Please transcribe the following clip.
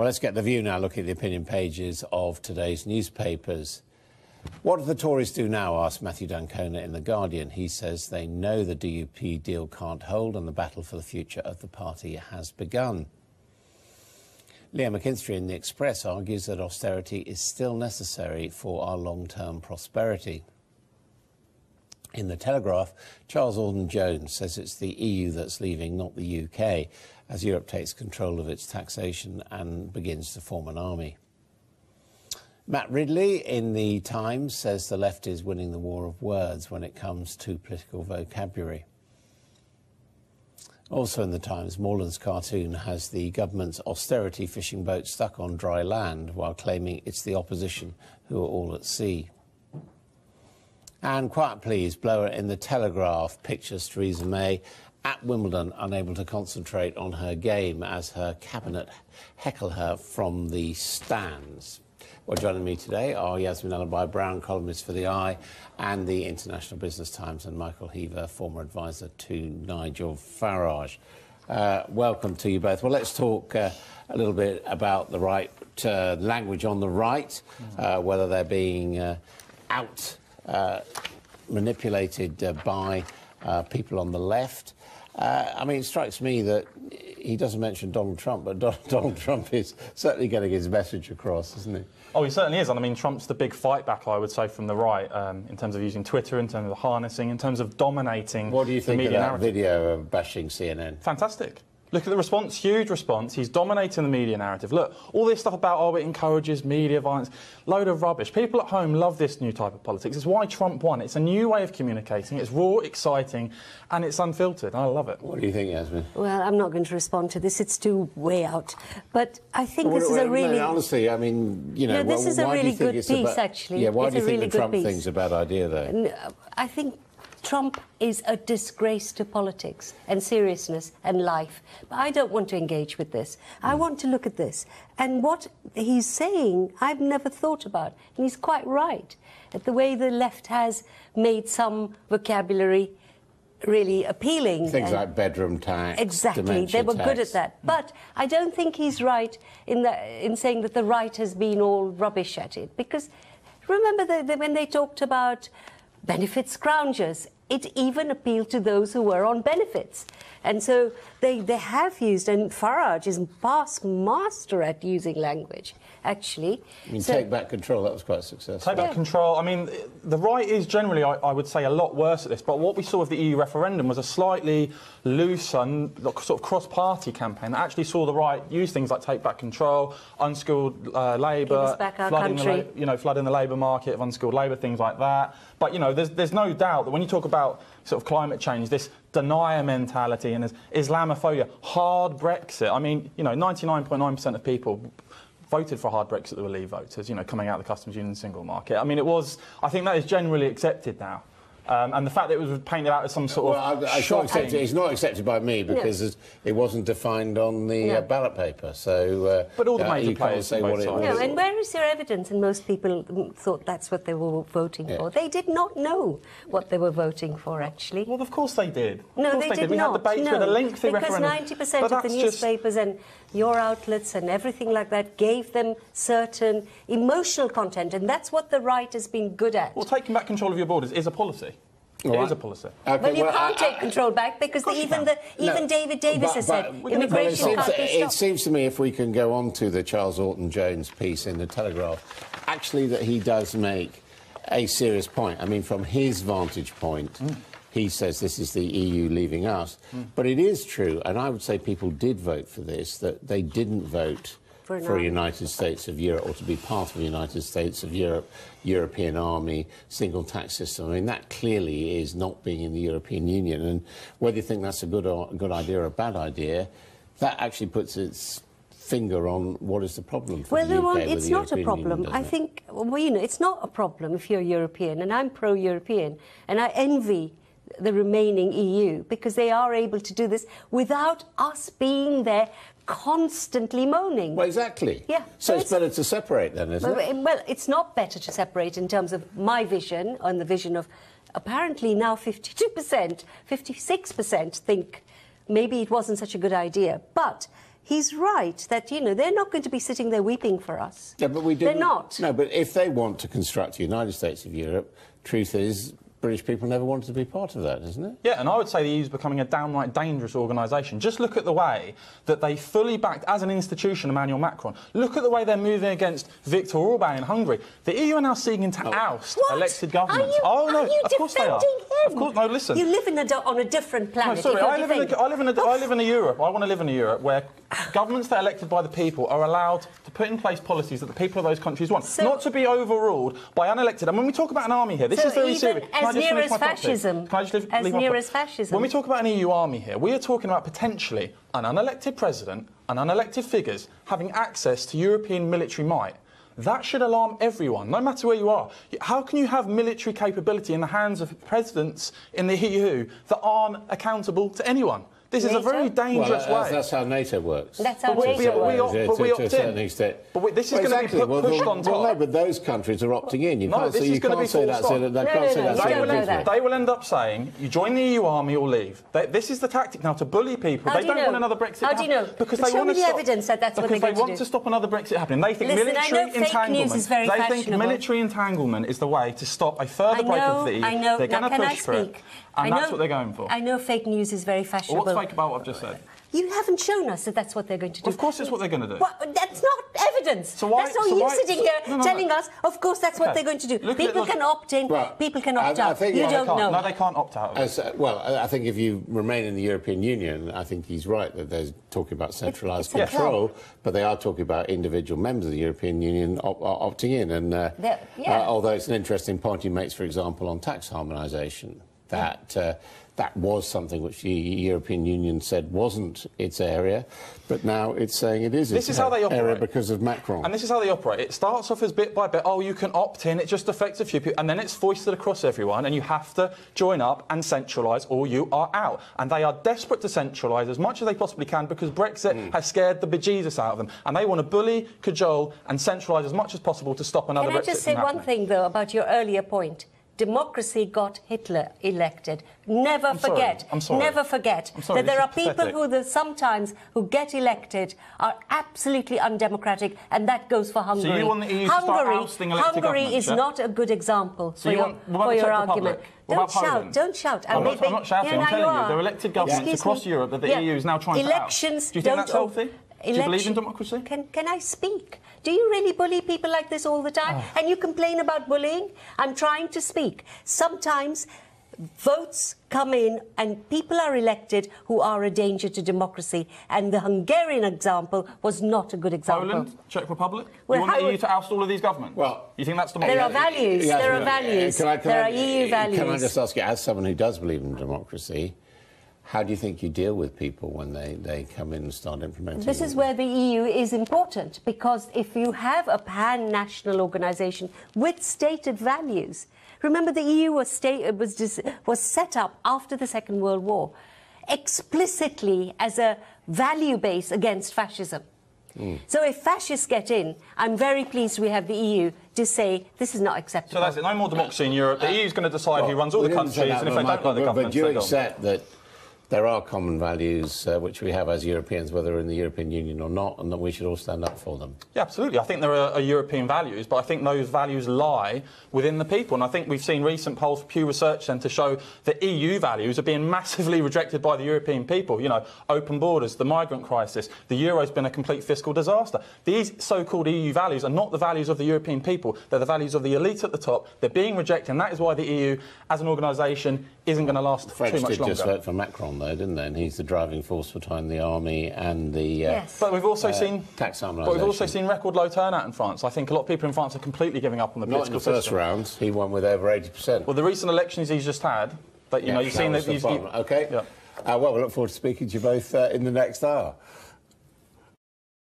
Well, let's get the view now. Look at the opinion pages of today's newspapers. What do the Tories do now, asked Matthew Dancona in The Guardian. He says they know the DUP deal can't hold and the battle for the future of the party has begun. Leah McKinstry in The Express argues that austerity is still necessary for our long-term prosperity. In The Telegraph, Charles Alden-Jones says it's the EU that's leaving, not the UK, as Europe takes control of its taxation and begins to form an army. Matt Ridley in The Times says the left is winning the war of words when it comes to political vocabulary. Also in The Times, Morland's cartoon has the government's austerity fishing boat stuck on dry land while claiming it's the opposition who are all at sea. And Quiet Please blower in The Telegraph pictures Theresa May at Wimbledon unable to concentrate on her game as her cabinet heckle her from the stands. Well, joining me today are Yasmin Alibhai Brown, columnist for The Eye and the International Business Times, and Michael Heaver, former advisor to Nigel Farage. Welcome to you both. Well, let's talk a little bit about the right language on the right, whether they're being manipulated by people on the left. I mean, it strikes me that he doesn't mention Donald Trump, but Donald Trump is certainly getting his message across, isn't he? Oh, he certainly is. And I mean, Trump's the big fight back, I would say, from the right, in terms of using Twitter, in terms of harnessing, in terms of dominating the media narrative. What do you think of that video of bashing CNN? Fantastic. Look at the response, huge response. He's dominating the media narrative. Look, all this stuff about, oh, it encourages media violence, load of rubbish. People at home love this new type of politics. It's why Trump won. It's a new way of communicating. It's raw, exciting, and it's unfiltered. I love it. What do you think, Yasmin? Well, I'm not going to respond to this. It's too way out. But I think this is a really... No, honestly, I mean, you know... No, this is a really good piece, actually. Yeah, why do you think the Trump thing's a bad idea, though? I think Trump is a disgrace to politics and seriousness and life. But I don't want to engage with this. I want to look at this. And what he's saying, I've never thought about. And he's quite right. That the way the left has made some vocabulary really appealing. Things like bedroom tax, exactly, they were good at that. But I don't think he's right in saying that the right has been all rubbish at it. Because remember when they talked about benefit scroungers, it even appealed to those who were on benefits. And so they have used, and Farage is past master at using language, actually. I mean, take back control, that was quite successful. Take back control. I mean, the right is generally, I would say, a lot worse at this. But what we saw with the EU referendum was a slightly looser, sort of cross-party campaign that actually saw the right use things like take back control, unskilled labour, flooding the labour market of unskilled labour, things like that. But, you know, there's no doubt that when you talk about sort of climate change, this denier mentality and Islamophobia, hard Brexit. I mean, you know, 99.9% of people voted for hard Brexit that were Leave voters, you know, coming out of the customs union single market. I mean, I think that is generally accepted now. And the fact that it was painted out as some sort of it's not accepted by me because it wasn't defined on the ballot paper. So, but all the major players say what it was. No, and where is your evidence? And most people thought that's what they were voting for. They did not know what they were voting for, actually. Well, of course they did. No, they did not. We had debates with a lengthy referendum. Because 90% of the newspapers and your outlets and everything like that gave them certain emotional content, and that's what the right has been good at. Well, taking back control of your borders is a policy. It is a policy. Okay, well, you can't take control back because even David Davis has said immigration can't be stopped. It seems to me, if we can go on to the Charles Alden-Jones piece in The Telegraph, actually that he does make a serious point. I mean, from his vantage point, he says this is the EU leaving us. But it is true, and I would say people did vote for this, that they didn't vote for a United States of Europe, or to be part of the United States of Europe, European army, single tax system. I mean, that clearly is not being in the European Union. And whether you think that's a good idea or a bad idea, that actually puts its finger on what is the problem for the UK. Well, it's not a problem. I think, well, you know, it's not a problem if you're European, and I'm pro-European, and I envy the remaining EU because they are able to do this without us being there constantly moaning. Well, exactly. Yeah. So it's better to separate then, isn't it? Well, it's not better to separate in terms of my vision and the vision of apparently now 52%, 56% think maybe it wasn't such a good idea. But he's right that, you know, they're not going to be sitting there weeping for us. Yeah, but we didn't. They're not. No, but if they want to construct a United States of Europe, truth is, British people never wanted to be part of that, isn't it? Yeah, and I would say the EU is becoming a downright dangerous organisation. Just look at the way that they fully backed, as an institution, Emmanuel Macron. Look at the way they're moving against Viktor Orban in Hungary. The EU are now seeking to oust elected governments. Are you of course they are. him? Of course, no, listen. You live on a different planet. No, sorry, I live in a Europe. I want to live in a Europe where governments that are elected by the people are allowed to put in place policies that the people of those countries want, not to be overruled by unelected. And when we talk about an army here, this is very serious. As near as fascism. When we talk about an EU army here, we are talking about potentially an unelected president and unelected figures having access to European military might. That should alarm everyone, no matter where you are. How can you have military capability in the hands of presidents in the EU that aren't accountable to anyone? This is a very dangerous way. That's how NATO works. That's how NATO works. We opt to a certain extent. But this is going to be pushed on top. Well, no, but those countries are opting in. You can't say that. They will end up saying, you join the EU army or leave. This is the tactic now to bully people. They don't want another Brexit. How do you know? Because they want to evidence that that's what they're going to do. Because they want to stop another Brexit happening. They think military entanglement. They think military entanglement is the way to stop a further break of the EU. I know. They're going to push for it. And that's what they're going for. I know fake news is very fashionable. What's fake about what I've just said? You haven't shown us that that's what they're going to do. Of course it's what they're going to do. Well, that's not evidence. That's not you sitting here telling us, of course, that's what they're going to do. People can opt in, people can opt out. You don't know. No, they can't opt out. Well, I think if you remain in the European Union, I think he's right that they're talking about centralised control, but they are talking about individual members of the European Union opting in. And although it's an interesting point he makes, for example, on tax harmonisation, that was something which the European Union said wasn't its area, but now it's saying it is its area because of Macron. And this is how they operate. It starts off as bit by bit, oh, you can opt in, it just affects a few people, and then it's foisted across everyone, and you have to join up and centralise or you are out. And they are desperate to centralise as much as they possibly can because Brexit has scared the bejesus out of them, and they want to bully, cajole and centralise as much as possible to stop another Brexit from happening. Can I just say one thing, though, about your earlier point? Democracy got Hitler elected. Never forget that there are people who sometimes who get elected are absolutely undemocratic, and that goes for Hungary. So you want the EU to start ousting elected Hungary is not a good example for your argument. Don't shout. I'm not shouting. I'm telling you, there are elected governments across Europe that the EU is now trying to oust. Do you think that's healthy? Do you believe in democracy? Can I speak? Do you really bully people like this all the time? And you complain about bullying? I'm trying to speak. Sometimes votes come in and people are elected who are a danger to democracy. And the Hungarian example was not a good example. Poland, Czech Republic? You want the EU to oust all of these governments? Well, you think that's democracy? There are values. There are values. There are EU values. Can I just ask you, as someone who does believe in democracy, how do you think you deal with people when they come in and start implementing? This is where the EU is important, because if you have a pan-national organisation with stated values, remember the EU was set up after the Second World War explicitly as a value base against fascism. So if fascists get in, I'm very pleased we have the EU to say this is not acceptable. So that's it, no more democracy in Europe. The EU is going to decide who runs all the countries, and if they don't like the government, but do you accept that there are common values which we have as Europeans, whether in the European Union or not, and that we should all stand up for them? Yeah, absolutely. I think there are European values, but I think those values lie within the people. And I think we've seen recent polls from Pew Research Centre show that EU values are being massively rejected by the European people. You know, open borders, the migrant crisis, the Euro's been a complete fiscal disaster. These so-called EU values are not the values of the European people. They're the values of the elite at the top. They're being rejected, and that is why the EU, as an organisation, isn't going to last too much longer. French did just vote for Macron, though, didn't they? And he's the driving force behind the army and the But we've also seen tax harmonisation. But we've also seen record low turnout in France. I think a lot of people in France are completely giving up on the political system. Not in the first round. He won with over 80%. Well, the recent elections he's just had, that you've seen that he's... OK. Yeah. Well, we look forward to speaking to you both in the next hour.